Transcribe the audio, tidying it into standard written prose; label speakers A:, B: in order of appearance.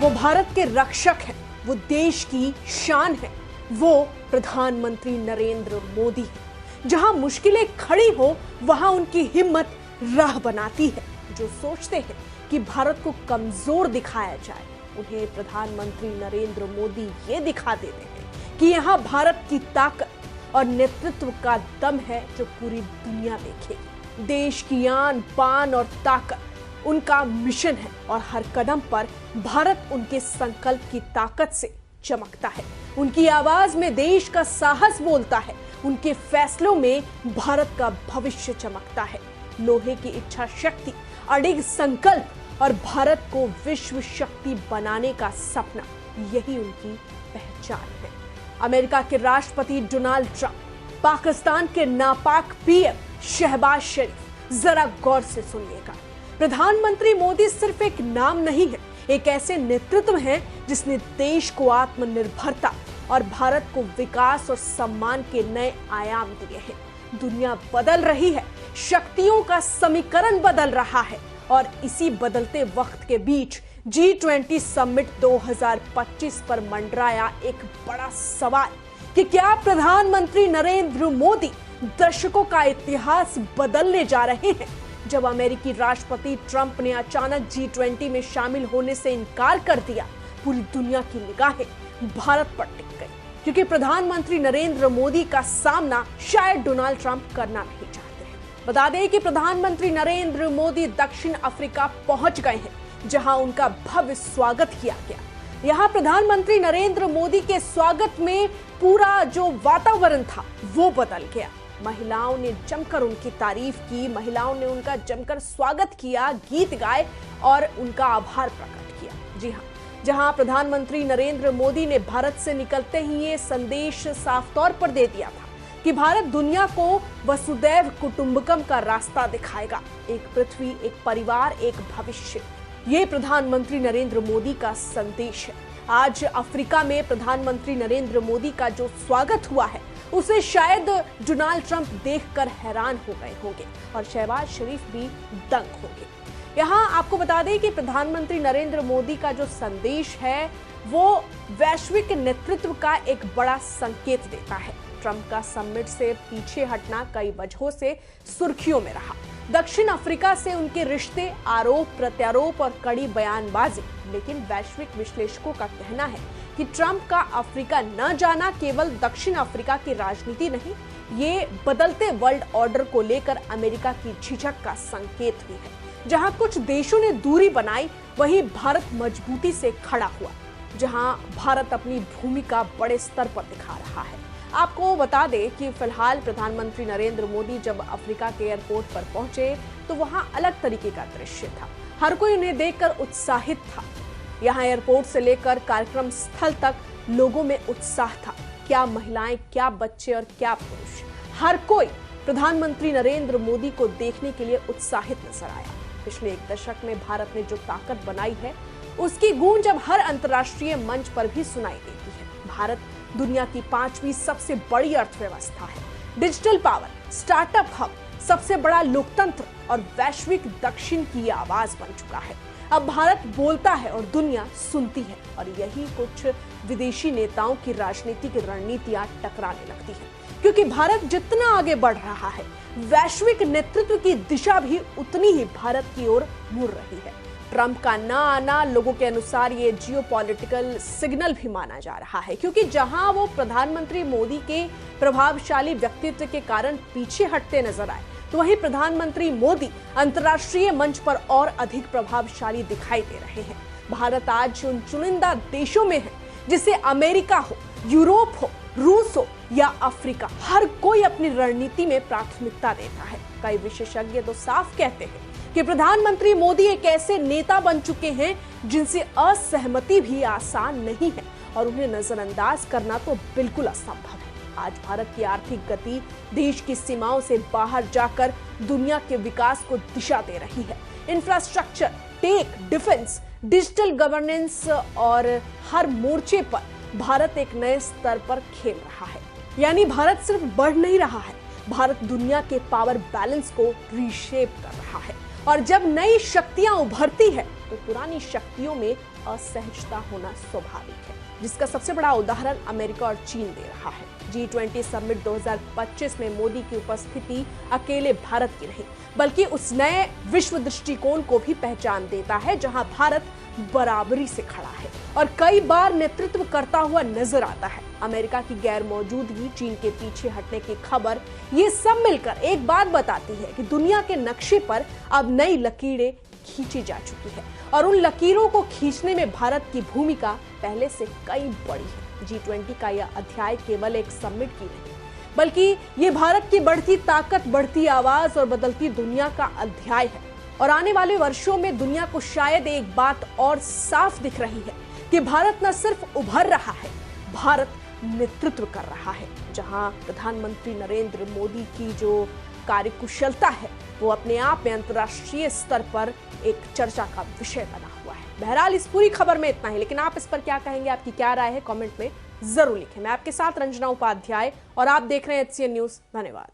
A: वो भारत के रक्षक हैं, वो देश की शान है, वो प्रधानमंत्री नरेंद्र मोदी है। जहां मुश्किलें खड़ी हो वहां उनकी हिम्मत राह बनाती है। जो सोचते हैं कि भारत को कमजोर दिखाया जाए, उन्हें प्रधानमंत्री नरेंद्र मोदी ये दिखा देते हैं कि यहाँ भारत की ताकत और नेतृत्व का दम है जो पूरी दुनिया देखेगी। देश की आन बान और ताकत उनका मिशन है और हर कदम पर भारत उनके संकल्प की ताकत से चमकता है। उनकी आवाज में देश का साहस बोलता है, उनके फैसलों में भारत का भविष्य चमकता है। लोहे की इच्छा शक्ति, अडिग संकल्प और भारत को विश्व शक्ति बनाने का सपना, यही उनकी पहचान है। अमेरिका के राष्ट्रपति डोनाल्ड ट्रंप, पाकिस्तान के नापाक पीएम शहबाज शरीफ, जरा गौर से सुनिएगा। प्रधानमंत्री मोदी सिर्फ एक नाम नहीं है, एक ऐसे नेतृत्व है जिसने देश को आत्मनिर्भरता और भारत को विकास और सम्मान के नए आयाम दिए हैं। दुनिया बदल रही है, शक्तियों का समीकरण बदल रहा है और इसी बदलते वक्त के बीच G20 समिट 2025 पर मंडराया एक बड़ा सवाल कि क्या प्रधानमंत्री नरेंद्र मोदी दशकों का इतिहास बदलने जा रहे हैं। जब अमेरिकी राष्ट्रपति ट्रंप ने अचानक G20 में शामिल होने से इनकार कर दिया, पूरी दुनिया की निगाहें भारत पर टिक गई, क्योंकि प्रधानमंत्री नरेंद्र मोदी का सामना शायद डोनाल्ड ट्रंप करना नहीं चाहते हैं। बता दें कि प्रधानमंत्री नरेंद्र मोदी दक्षिण अफ्रीका पहुंच गए हैं, जहां उनका भव्य स्वागत किया गया। यहां प्रधानमंत्री नरेंद्र मोदी के स्वागत में पूरा जो वातावरण था वो बदल गया। महिलाओं ने जमकर उनकी तारीफ की, महिलाओं ने उनका जमकर स्वागत किया, गीत गाए और उनका आभार प्रकट किया। जी हाँ, जहां प्रधानमंत्री नरेंद्र मोदी ने भारत से निकलते ही ये संदेश साफ तौर पर दे दिया था कि भारत दुनिया को वसुदैव कुटुंबकम का रास्ता दिखाएगा। एक पृथ्वी, एक परिवार, एक भविष्य, ये प्रधानमंत्री नरेंद्र मोदी का संदेश है। आज अफ्रीका में प्रधानमंत्री नरेंद्र मोदी का जो स्वागत हुआ है, उसे शायद डोनाल्ड ट्रंप देखकर हैरान हो गए होंगे और शहबाज शरीफ भी दंग होंगे। यहाँ आपको बता दें कि प्रधानमंत्री नरेंद्र मोदी का जो संदेश है वो वैश्विक नेतृत्व का एक बड़ा संकेत देता है। ट्रंप का समिट से पीछे हटना कई वजहों से सुर्खियों में रहा। दक्षिण अफ्रीका से उनके रिश्ते, आरोप प्रत्यारोप और कड़ी बयानबाजी, लेकिन वैश्विक विश्लेषकों का कहना है कि ट्रंप का अफ्रीका न जाना केवल दक्षिण अफ्रीका की राजनीति नहीं, ये बदलते वर्ल्ड ऑर्डर को लेकर अमेरिका की झिझक का संकेत भी है। जहां कुछ देशों ने दूरी बनाई, वहीं भारत मजबूती से खड़ा हुआ। जहां भारत अपनी भूमिका बड़े स्तर पर दिखा रहा है। आपको बता दें कि फिलहाल प्रधानमंत्री नरेंद्र मोदी जब अफ्रीका के एयरपोर्ट पर पहुंचे तो वहां अलग तरीके का दृश्य था। हर कोई उन्हें देखकर उत्साहित था। यहाँ एयरपोर्ट से लेकर कार्यक्रम स्थल तक लोगों में उत्साह था। क्या महिलाएं, क्या बच्चे और क्या पुरुष, हर कोई प्रधानमंत्री नरेंद्र मोदी को देखने के लिए उत्साहित नजर आया। पिछले एक दशक में भारत ने जो ताकत बनाई है, उसकी गूंज अब हर अंतर्राष्ट्रीय मंच पर भी सुनाई देती है। भारत दुनिया की 5वीं सबसे बड़ी अर्थव्यवस्था है, डिजिटल पावर, स्टार्टअप हब, सबसे बड़ा लोकतंत्र और वैश्विक दक्षिण की आवाज बन चुका है। अब भारत बोलता है और दुनिया सुनती है और यही कुछ विदेशी नेताओं की राजनीति की रणनीतियां टकराने लगती हैं, क्योंकि भारत जितना आगे बढ़ रहा है, वैश्विक नेतृत्व की दिशा भी उतनी ही भारत की ओर मुड़ रही है। ट्रंप का ना आना लोगों के अनुसार ये जियोपॉलिटिकल सिग्नल भी माना जा रहा है, क्योंकि जहां वो प्रधानमंत्री मोदी के प्रभावशाली व्यक्तित्व के कारण पीछे हटते नजर आए, तो वहीं प्रधानमंत्री मोदी अंतर्राष्ट्रीय मंच पर और अधिक प्रभावशाली दिखाई दे रहे हैं। भारत आज उन चुनिंदा देशों में है जिसे अमेरिका हो, यूरोप हो, रूस हो या अफ्रीका, हर कोई अपनी रणनीति में प्राथमिकता देता है। कई विशेषज्ञ तो साफ कहते हैं कि प्रधानमंत्री मोदी एक ऐसे नेता बन चुके हैं जिनसे असहमति भी आसान नहीं है और उन्हें नजरअंदाज करना तो बिल्कुल असंभव है। आज भारत की आर्थिक गति देश की सीमाओं से बाहर जाकर दुनिया के विकास को दिशा दे रही है। Infrastructure, tech, defence, digital governance और हर मोर्चे पर भारत एक नए स्तर पर खेल रहा है। यानी भारत सिर्फ बढ़ नहीं रहा है, भारत दुनिया के पावर बैलेंस को रीशेप कर रहा है। और जब नई शक्तियां उभरती है तो पुरानी शक्तियों में असहजता होना स्वाभाविक है, जिसका सबसे बड़ा उदाहरण अमेरिका और चीन दे रहा है। G20 समिट 2025 में मोदी की उपस्थिति अकेले भारत की नहीं, बल्कि उस नए विश्व दृष्टिकोण को भी पहचान देता है जहां भारत बराबरी से खड़ा है और कई बार नेतृत्व करता हुआ नजर आता है। अमेरिका की गैर मौजूदगी, चीन के पीछे हटने की खबर, ये सब मिलकर एक बात बताती है कि दुनिया के नक्शे पर अब नई लकीरें खींची जा चुकी है और उन लकीरों को खींचने में भारत की भूमिका पहले से कई बड़ी है। G20 का यह अध्याय केवल एक समिट की नहीं, बल्कि ये भारत की बढ़ती ताकत, बढ़ती आवाज और बदलती दुनिया का अध्याय है। और आने वाले वर्षों में दुनिया को शायद एक बात और साफ दिख रही है कि भारत न सिर्फ उभर रहा है, भारत नेतृत्व कर रहा है। जहां प्रधानमंत्री नरेंद्र मोदी की जो कार्यकुशलता है वो अपने आप में अंतर्राष्ट्रीय स्तर पर एक चर्चा का विषय बना हुआ है। बहरहाल इस पूरी खबर में इतना ही, लेकिन आप इस पर क्या कहेंगे, आपकी क्या राय है, कमेंट में जरूर लिखें। मैं आपके साथ रंजना उपाध्याय और आप देख रहे हैं HCN न्यूज। धन्यवाद।